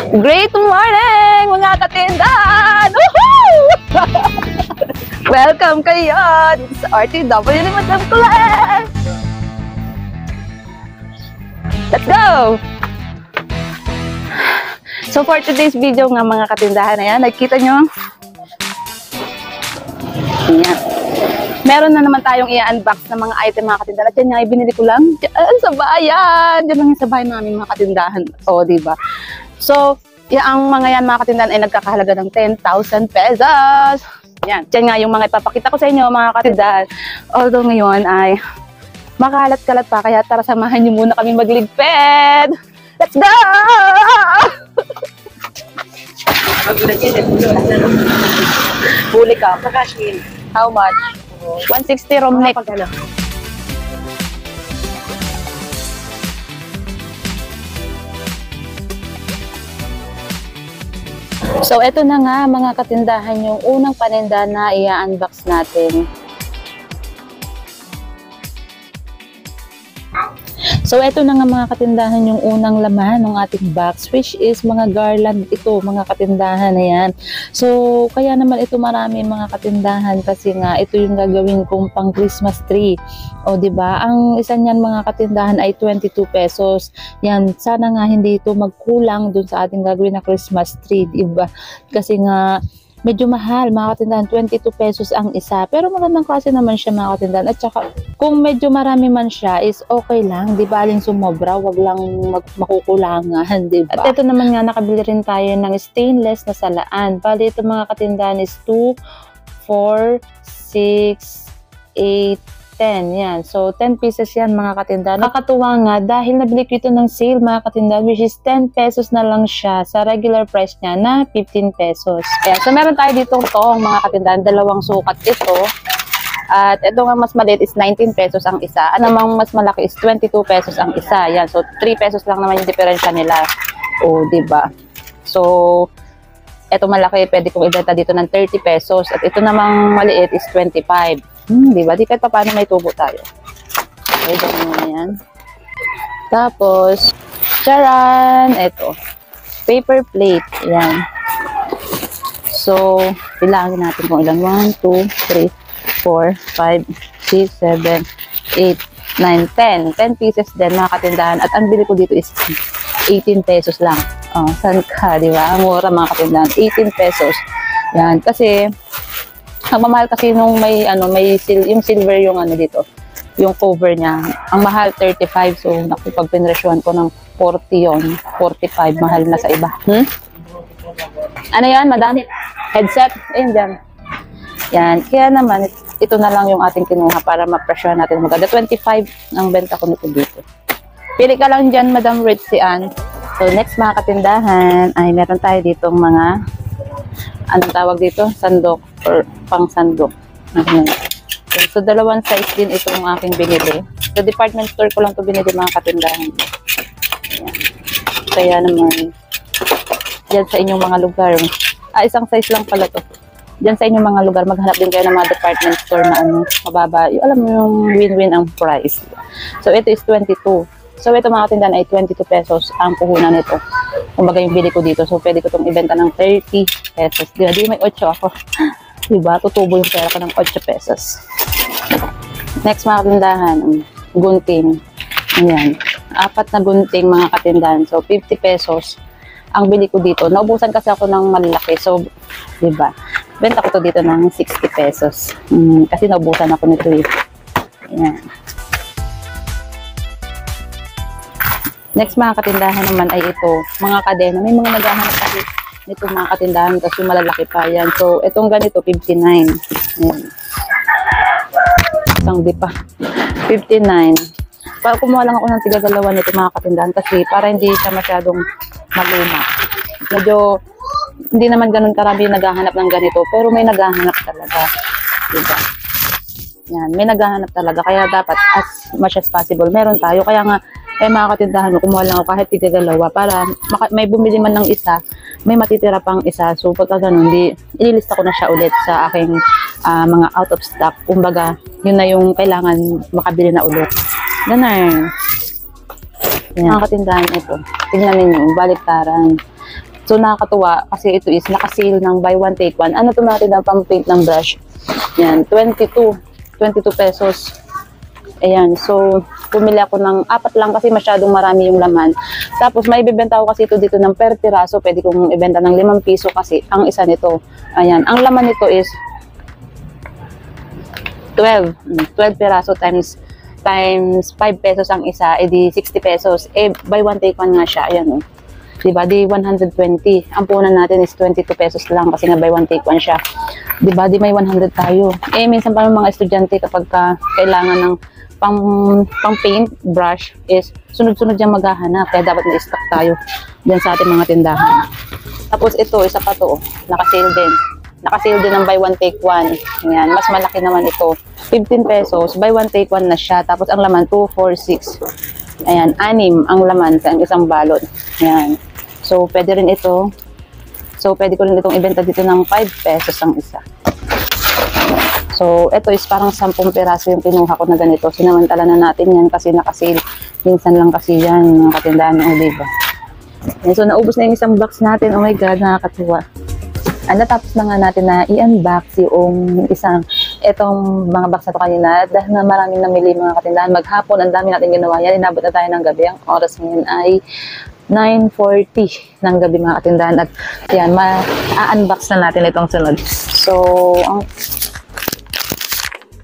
Great morning mga katindahan! Welcome kayo dito sa RTW ni Madam Claire! Let's go! So for today's video nga mga katindahan, ayan, nakikita nyo? Ayan. Meron na naman tayong i-unbox ng mga item mga katindahan. At yan nga, ibinili ko lang dyan sa bayan. Dyan lang yung sa bayan namin mga katindahan. O, diba? So, ang mga yan mga katindahan ay nagkakahalaga ng 10,000 pesos. Yan. Yan nga yung mga ipapakita ko sa inyo mga katindahan. Although ngayon ay makalat-kalat pa. Kaya tara samahan niyo muna kami magligpit. Let's go! Huli ka. How much? 160 rom neck. So, eto na nga mga katindahan yung unang paninda na i-unbox natin. So, eto na nga mga katindahan yung unang laman ng ating box, which is mga garland ito, mga katindahan na yan. So, kaya naman ito marami mga katindahan kasi nga ito yung gagawin kong pang Christmas tree. O, diba? Ang isa niyan mga katindahan ay 22 pesos. Yan, sana nga hindi ito magkulang dun sa ating gagawin na Christmas tree, diba? Kasi nga, medyo mahal, mga katindahan, 22 pesos ang isa. Pero magandang klase naman siya mga katindahan. At saka, kung medyo marami man siya, is okay lang. Di ba aling sumobra, wag lang makukulangan, di ba? At ito naman nga, nakabili rin tayo ng stainless na salaan. Bali, ito mga katindahan is 2, 4, 6, 8, 10. Yan. So, 10 pieces yan mga katindahan. Nakakatuwa nga dahil nabili ko ito ng sale mga katindahan, which is 10 pesos na lang siya sa regular price niya na 15 pesos. Ayan. So, meron tayo dito tong mga katindahan. Dalawang sukat ito. At ito nga mas maliit is 19 pesos ang isa. Anong mas malaki is 22 pesos ang isa. Yan. So, 3 pesos lang naman yung diferensya nila. O, diba? So, ito malaki, pwede kong ibenta dito ng 30 pesos. At ito namang maliit is 25. Diba? Di kahit pa paano may tubo tayo. Okay, ganyan na yan. Tapos, charan! Ito. Paper plate. Yan. So, bilangin natin kung ilan. 1, 2, 3, 4, 5, 6, 7, 8, 9, 10. 10 pieces din mga katindahan. At ang bili ko dito is 18 pesos lang. Oh, saan ka, di ba? Ang mura mga katindahan. 18 pesos. Yan. Kasi, ang mamahal kasi nung may yung silver yung dito, yung cover niya. Ang mahal 35, so naku, pag pinresyohan ko ng 40 yon, 45 mahal na sa iba. Ano yan, madam? Headset? Ayun dyan. Yan, kaya naman ito na lang yung ating kinuha para ma-presyohan natin maganda. 25 ang benta ko nito dito. Pili ka lang dyan, Madam Ritzian. So next mga katindahan ay meron tayo ditong mga anong tawag dito? Sandok or pang sandok. So, dalawang size din itong aking binili. Sa department store ko lang ito binili mga katindahan. Ayan. Kaya naman, dyan sa inyong mga lugar. Isang size lang pala to. Dyan sa inyong mga lugar, maghanap din kayo ng mga department store na mababa. Alam mo yung win-win ang price. So, ito is 22. So, ito mga katindahan ay 22 pesos ang puhunan nito. Kumbaga yung bili ko dito. So, pwede ko itong ibenta ng 30 pesos. Diba? Di may 8 ako. Diba? Tutubo yung pera ko ng 8 pesos. Next mga katindahan, gunting. Ayan. 4 na gunting mga katindahan. So, 50 pesos ang bili ko dito. Naubusan kasi ako ng malaki. So, diba? Benta ko to dito ng 60 pesos. Kasi naubusan ako nito eh. Ayan. Next mga katindahan naman ay ito, mga kadena. May mga naghahanap kasi nito mga katindahan kasi malalaki pa yan. So, itong ganito, 59. Ayan. Isang di pa. 59. Para kumuha lang ako ng tigagalawan nito mga katindahan kasi para hindi siya masyadong maluma. Medyo, hindi naman ganun karami naghahanap ng ganito, pero may naghahanap talaga. Diba? Yan, may naghahanap talaga. Kaya dapat as much as possible, meron tayo. Kaya nga, mga katindahan, kumuha lang ako kahit tigagalawa para may bumili man ng isa, may matitira pang isa. So, pagka ganun, ililista ko na siya ulit sa aking mga out of stock. Kumbaga, yun na yung kailangan makabili na ulit. Ganun. Mga katindahan ito. Tingnan ninyo, baliktaran. So nakakatuwa kasi ito is naka-sale ng buy one take one. Ano to natin na pang paint ng brush? Yan, 22 pesos. Ayan, so pumili ako ng 4 lang kasi masyadong marami yung laman. Tapos may ibebenta ko kasi ito dito ng per piraso. Pwede kong ibenta ng 5 piso kasi ang isa nito. Ayan, ang laman nito is 12 piraso times 5 pesos ang isa, edi 60 pesos. Buy one take one nga siya. Ayan, diba? Di 120. Ang punan natin is 22 pesos lang kasi nga buy one take one siya. Diba? Di may 100 tayo. Minsan pa mga estudyante kapag kailangan ng pang paint brush is sunod-sunod dyan maghahanap. Kaya dapat i-stock tayo dyan sa ating mga tindahan. Tapos ito, isa pa to. Naka-sale din. Naka-sale din ng buy one take one. Ayan, mas malaki naman ito. 15 pesos. Buy one take one na siya. Tapos ang laman, 2, 4, 6. Ayan, 6 ang laman sa isang balot. Ayan. So, pwede rin ito. So, pwede ko rin itong ibenta dito ng 5 pesos ang isa. So, ito is parang 10 piraso yung pinuha ko na ganito. Sinamantala na natin yan kasi nakasale. Minsan lang kasi yan, mga katindahan ng Oliva. So, naubos na yung isang box natin. Oh my God, nakakatuwa. Natapos na nga natin na i-unbox yung itong mga box na ito kanina. Dahil na maraming namili mga katindahan. Maghapon, ang dami natin ginawa yan. Inabot na tayo ng gabi. Ang oras ngayon ay 9:40 ng gabi mga katindahan. At yan, ma-unbox na natin itong sunod. So,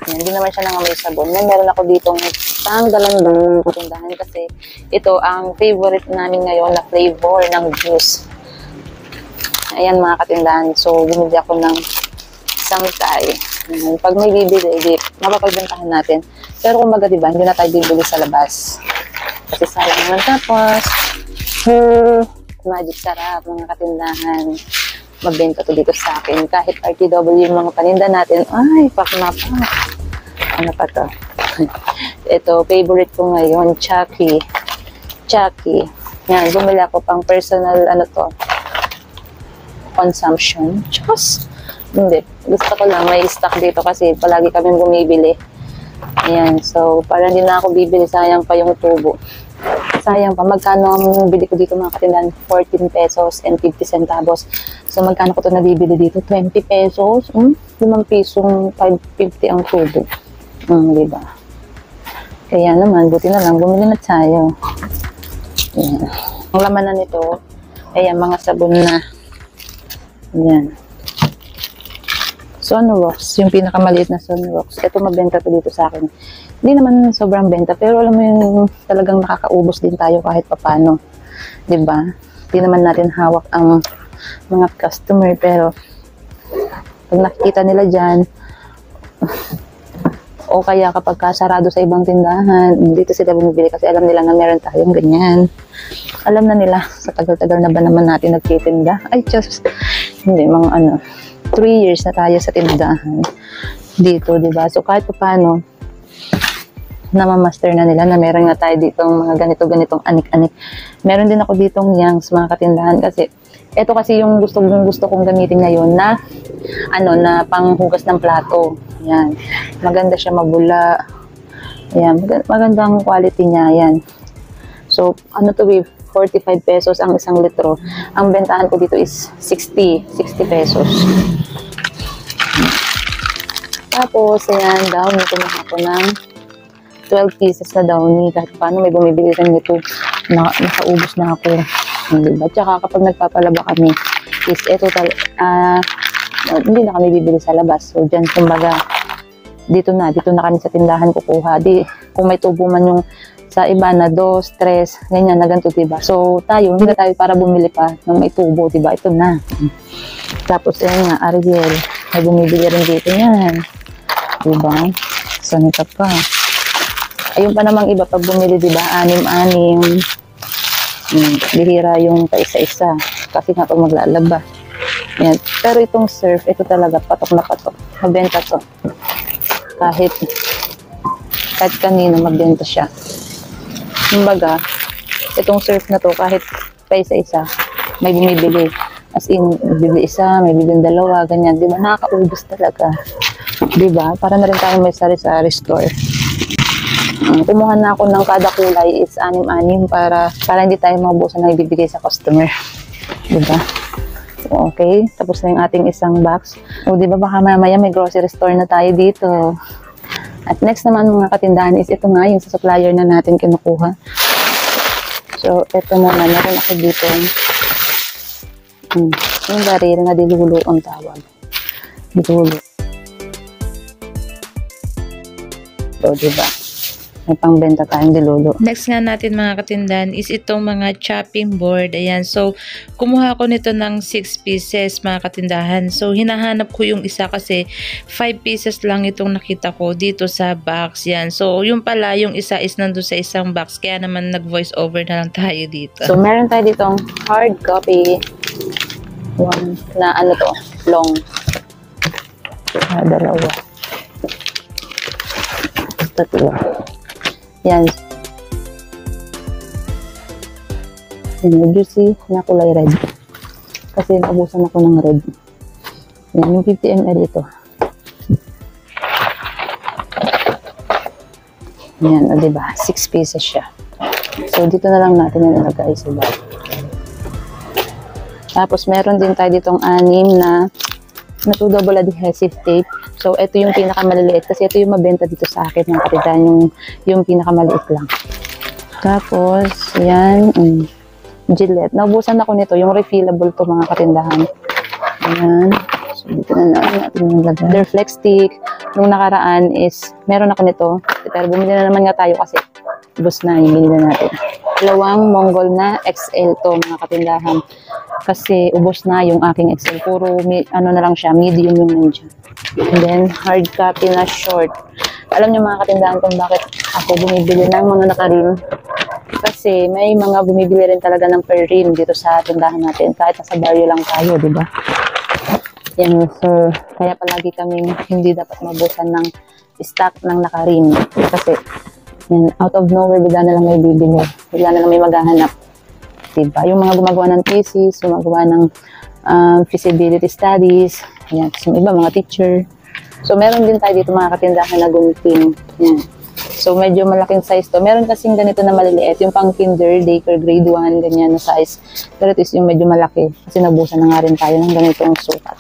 hindi naman siya nangamoy sabon. Meron ako ditong tanggalan ng katindahan kasi ito ang favorite namin ngayon na flavor ng juice. Ayan mga katindahan. So, bumili ako ng sangkay. Pag may bibili, mapapagbentahan natin. Pero kung baga, diba, hindi na tayo bibili sa labas. Kasi sayang naman. Tapos, magic sarap mga katindahan. Magbenta to dito sa akin. Kahit RTW yung mga paninda natin, ay, pak na pa. Ano pa to? Ito, favorite ko ngayon, Chucky. Yan, bumili ako pang personal, consumption. Diyos! Hindi. Gusto ko lang, may stock dito kasi palagi kami bumibili. Ayan, so, parang hindi na ako bibili. Sayang pa yung tubo. Sayang pa. Magkano ang bili ko dito mga katindahan? 14 pesos and 50 centavos. So, magkano ko ito nabibili dito? 20 pesos? 5 pisong 5.50 ang tubo. Diba? Kaya naman, buti na lang, bumili na tayo. Ayan. Ang laman na nito, ayan, mga sabon na. Ayan. Sonorox, yung pinakamaliit na Sonorox. Ito mabenta to dito sa akin. Hindi naman sobrang benta, pero alam mo yung talagang nakakaubos din tayo kahit papano. Diba? Hindi naman natin hawak ang mga customer, pero pag nakikita nila dyan, o kaya kapag kasarado sa ibang tindahan, dito sila bumibili kasi alam nila na meron tayong ganyan. Alam na nila, sa tagal-tagal na ba naman natin nagtitinda? Ay, just, hindi, mga 3 years na tayo sa tindahan dito, diba? So, kahit pa paano, namamaster na nila na meron nga tayo ditong mga ganitong anik-anik. Meron din ako ditong yangs, mga katindahan, kasi ito kasi yung gusto kong gamitin ngayon na na panghugas ng plato. Yan. Maganda siya, mabula. Yan, magandang quality niya yan. So, 45 pesos ang 1 litro. Ang bentahan ko dito is 60 pesos. Tapos, ayan, downy. Kumuha ko ng 12 pieces na downy. Kahit paano may bumibili rin nito. Nakaubos na ako. Diba? Tsaka kapag nagpapalaba kami, is ito hindi na kami bibili sa labas. So, dyan, kumbaga, dito na kami sa tindahan kukuha. Kung may tubo man yung sa iba na 2, 3, ganyan na ganito, diba? So, hindi na tayo para bumili pa ng may tubo, diba? Ito na. Tapos, ayan nga, Ariel, may bumibili rin dito yan. Diba? So, nito pa. Ayun pa namang iba pag bumili, diba? 6. Bihira yung paisa-isa. Kasi nga pag maglalaba. Yan. Pero itong surf, ito talaga, patok na patok. Mabenta to. Kahit kanino magbenta siya. Kumbaga, itong surf na to, kahit paisa-isa, may bumibili. As in, bibili isa, may bibili 2, ganyan. Diba? Nakakaubos talaga. Diba? Para na rin tayo may sari-sari store. Kumuha na ako ng kada kulay is 6 para hindi tayo maubusan na ibibigay sa customer. Diba? So, okay. Tapos na yung ating isang box. O, diba baka mamaya may grocery store na tayo dito. At next naman mga katindahan is ito nga yung sa supplier na natin kinukuha. So, ito muna. Meron ako dito. Yung baril na dilulo ang tawag. Dilulo. So, diba? May pangbenta tayong dilulo. Next nga natin mga katindahan is itong mga chopping board. Ayan. So, kumuha ko nito ng 6 pieces mga katindahan. So, hinahanap ko yung isa kasi 5 pieces lang itong nakita ko dito sa box. Yan. So, yung pala, yung isa is nandun sa isang box. Kaya naman nag-voice over na lang tayo dito. So, meron tayo ditong hard copy. One na ano to? Long. Dalawa. Tatlo. Yan. Juicy na kulay red. Kasi naubusan ako ng red. Yan, yung 50 ml ito. Yan, o diba? 6 pieces siya. So, dito na lang natin yung nilagay sa bag. Tapos, meron din tayo ditong 6 na 2 double adhesive tape. So, ito yung pinakamaliliit kasi ito yung mabenta dito sa akin ng kapitan, yung pinakamaliit lang. Tapos, yan, Gillette. Naubusan ako nito, yung refillable to mga katindahan. Ayan. So, dito na natin yung lagay. Their flex stick. Nung nakaraan is, meron ako nito. Pero bumili na naman nga tayo kasi ubos na yung binili natin. 2 Mongol na XL to mga katindahan. Kasi ubos na yung aking XL. Puro, ano na lang siya, medium yung nandiyan. And then, hard copy na short. Alam niyo mga katindahan kung bakit ako bumibili ng mga naka-rim. Kasi may mga bumibili rin talaga ng per rim dito sa tindahan natin. Kahit nasa barrio lang tayo, di ba? Yan, so, kaya palagi kaming hindi dapat mabusan ng stock ng naka-rim. Kasi, yan, out of nowhere, bigla na lang may bibili. Bigla na lang may maghahanap. Diba? Yung mga gumagawa ng thesis, gumagawa ng feasibility studies, yan. So, yung iba, mga teacher. So, meron din tayo dito mga katindahan na gunting. Yan. So, medyo malaking size to. Meron kasing ganito na maliliit. Yung pang kinder, daycare, grade 1, ganyan na size. Pero ito is yung medyo malaki. Kasi nabusan na nga rin tayo ng ganitong sukat.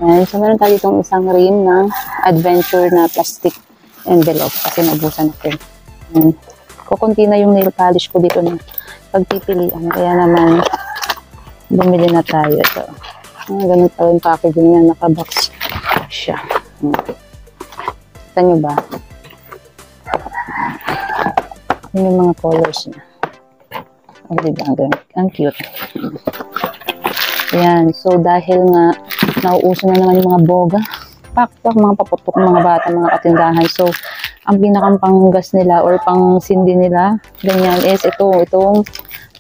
Yan. So, meron tayo itong isang rim na adventure na plastic envelope. Kasi nabusan na rin. Yan. Kukunti na yung nail polish ko dito na pagpipilian. Kaya naman, bumili na tayo. Ito. Ganun pa yung packaging niya. Nakabox siya. Kita nyo ba? Yun yung mga colors niya. O, diba? Ang cute. Yan. So, dahil nga nauuso na naman yung mga boga, pak-pak, mga paputok, mga bata, mga katindahan. So, ang pinakang panggas nila or pang sindi nila, ganyan, is itong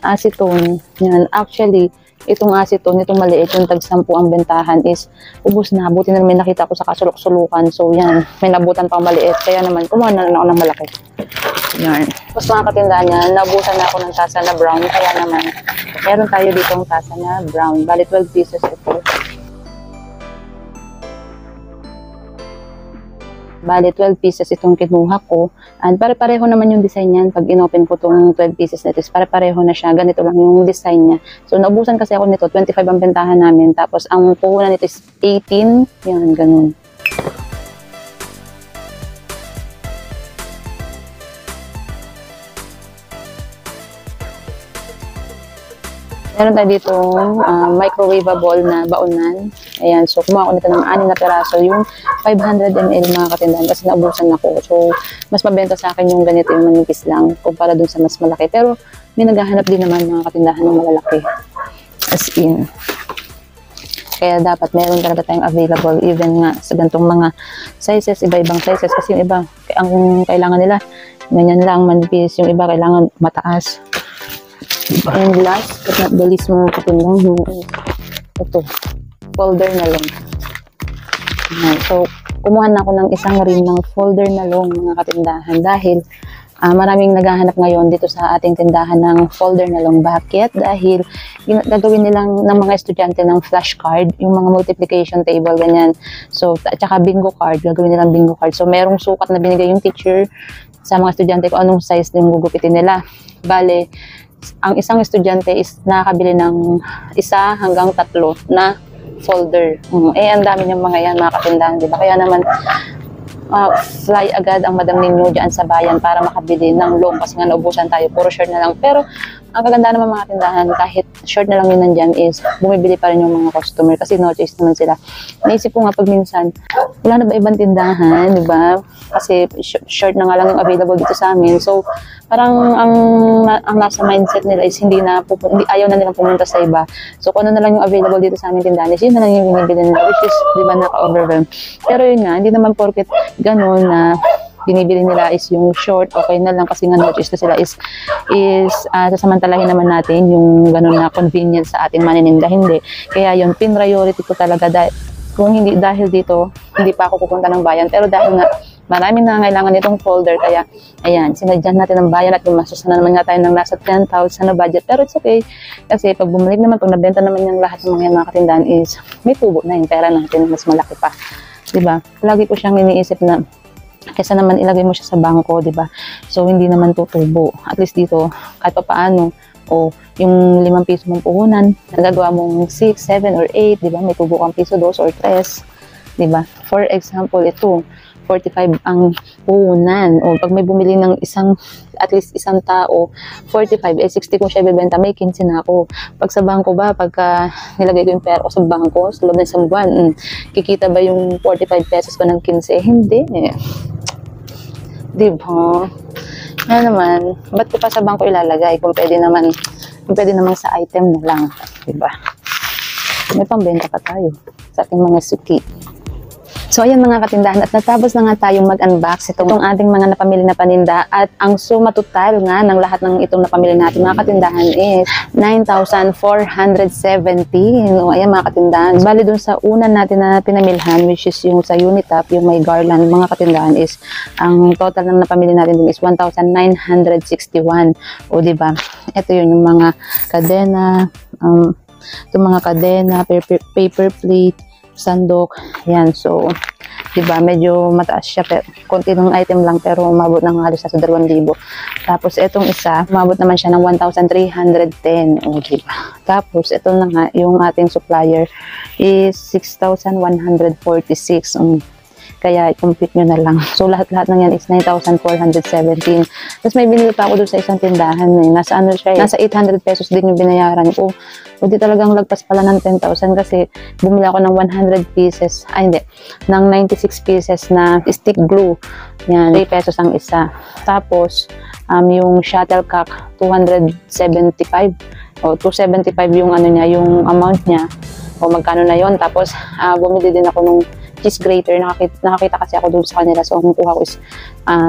acetone. Yan. Actually, itong acetone, itong maliit, yung tag-10 ang bentahan is ubos na. Buti na may nakita ko sa kasulok-sulukan. So, yan. May nabutan pang maliit. Kaya naman, kumuha na ako ng malaki. Yan. Tapos mga katindahan niya, nabutan na ako ng tasa na brown. Kaya naman, meron tayo ditong tasa na brown. Bali, 12 pieces ito. Bali, 12 pieces itong kinuha ko. And pare-pareho naman yung design niyan. Pag inopen ko itong 12 pieces nito, pare-pareho na siya. Ganito lang yung design niya. So, naubusan kasi ako nito. 25 ang bentahan namin. Tapos, ang puhunan nito is 18. Yan, ganun. Meron tayo dito microwavable na baonan. Ayan, so kumuha ko nito ng 6 na peraso. Yung 500 ml mga katindahan kasi naubusan ako. So, mas mabenta sa akin yung ganito, yung manipis lang kumpara dun sa mas malaki. Pero, may naghahanap din naman mga katindahan ng malalaki. As in. Kaya dapat meron talaga tayong available even nga sa gantong mga sizes, iba-ibang sizes. Kasi yung iba, ang kailangan nila, ganyan lang, manipis. Yung iba kailangan mataas. And last but not the least mga katindahan, ito, folder na long. So, kumuha na ako ng isang rim ng folder na long mga katindahan dahil maraming naghahanap ngayon dito sa ating tindahan ng folder na long. Bakit? Dahil gagawin nilang ng mga estudyante ng flashcard, yung mga multiplication table, ganyan. So, at saka bingo card, gagawin nilang bingo card. So, merong sukat na binigay yung teacher sa mga estudyante kung anong size yung gugupitin nila. Bale, ang isang estudyante is nakakabili ng 1 hanggang 3 na folder. Ang dami niyang mga yan, mga katindahan, di ba? Kaya naman, fly agad ang madam ninyo dyan sa bayan para makabili ng long kasi nga naubusan tayo, puro short na lang. Pero ang kaganda naman mga tindahan, kahit short na lang yun nandyan is bumibili pa rin yung mga customer kasi no choice naman sila. Naisip ko nga pag minsan, wala na ba ibang tindahan, di ba? Kasi short na nga lang yung available dito sa amin. So parang ang nasa mindset nila is hindi ayaw na nilang pumunta sa iba. So kung ano na lang yung available dito sa amin tindahan is yun na lang yung binibili nila, which is di ba naka-overwhelm. Pero yun nga, hindi naman porket ganun na binibili nila is yung short, okay na lang kasi nga no-choice na sila is sasamantalahin naman natin yung ganun na convenience sa ating manininda. Hindi. Kaya yun, pin-priority ko talaga dahil dito, hindi pa ako pupunta ng bayan. Pero dahil nga, maraming nangangailangan nitong folder, kaya ayan, sinadyan natin ng bayan at gumastos na naman nga tayo ng nasa 10,000 na budget. Pero it's okay, kasi pag bumalik naman, pag nabenta naman yung lahat ng mga katindahan is may tubo na yung pera natin, mas malaki pa. Diba? Lagi ko siyang iniisip na kaysa naman ilagay mo siya sa bangko, diba? So, hindi naman tutubo. At least dito, kahit pa paano, yung 5 piso mong puhunan, nagagawa mong 6, 7, or 8, diba? May tubo kang piso, 2 or 3, diba? For example, ito, 45 ang puhunan. O pag may bumili ng at least isang tao, 45, 60 kung siya bibenta, may 15 na ako. Pag sa bangko ba, pagka nilagay ko yung pera ko sa bangko, sa loob ng isang buwan, kikita ba yung 45 pesos ko ng 15? Hindi. Diba? Yan naman, ba't ko pa sa bangko ilalagay kung pwede naman sa item na lang. Diba? May pangbenta pa tayo sa ating mga suki. So, ayan mga katindahan, at natapos na nga tayong mag-unbox itong ating mga napamili na paninda, at ang suma total nga ng lahat ng itong napamili natin mga katindahan is 9,417. O, ayan mga katindahan. Bali dun sa una natin na pinamilhan, which is yung sa Unitap, yung may garland, mga katindahan is, ang total ng napamili natin dun is 1,961. O, diba? Ito yun, yung mga kadena, itong mga kadena, paper plate, sandok, yan. So, diba, medyo mataas siya, pero konti ng item lang, pero umabot ng halos sa 2,000. Tapos, itong isa, umabot naman siya ng 1,310. O, diba? Tapos, ito na nga, yung ating supplier is 6,146. Kaya, i-compute nyo na lang. So, lahat-lahat ng yan is 9,417. Tapos, may binili pa ako doon sa isang tindahan. Nasa ano siya, nasa 800 pesos din yung binayaran ko. O, di talagang lagpas pala ng 10,000 kasi bumili ako ng 100 pieces, ng 96 pieces na stick glue. Yan, 3 pesos ang isa. Tapos, yung shuttlecock, 275. O, 275 yung ano niya, yung amount niya. O, magkano na yon. Tapos, bumili din ako nung cheese grater. Nakakita kasi ako doon sa kanila. So, ang kuha ko is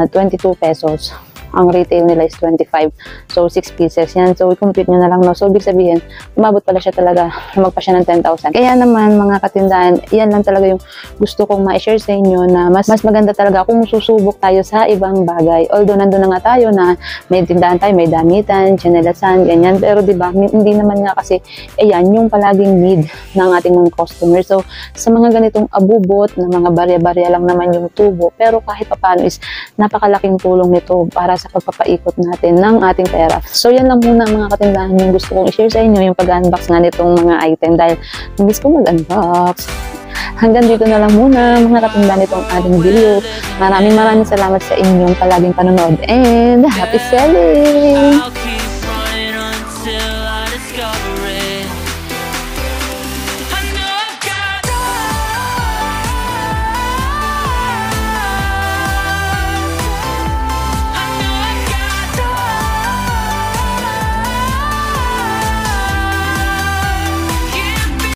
22 pesos. Ang retail nila is 25. So, 6 pieces yan. So, i-compute nyo na lang, no? So, ibig sabihin, umabot pala siya talaga, lumagpa siya ng 10,000. Kaya naman, mga katindahan, yan lang talaga yung gusto kong ma-share sa inyo na mas maganda talaga kung susubok tayo sa ibang bagay. Although, nandun na nga tayo na may tindahan tayo, may damitan, chanelasan, ganyan. Pero, diba, hindi naman nga kasi, ayan, yung palaging need ng ating mga customers. So, sa mga ganitong abubot, na mga barya-barya lang naman yung tubo, pero kahit paano is napakalaking tulong nito para sa pagpapaikot natin ng ating pera. So, yan lang muna mga katindahan yung gusto kong i-share sa inyo, yung pag-unbox nga nitong mga item dahil nabis ko mag-unbox. Hanggang dito na lang muna mga katindahan nitong ating video. Maraming salamat sa inyong palaging panonood and happy selling! I'll keep running until I discover it.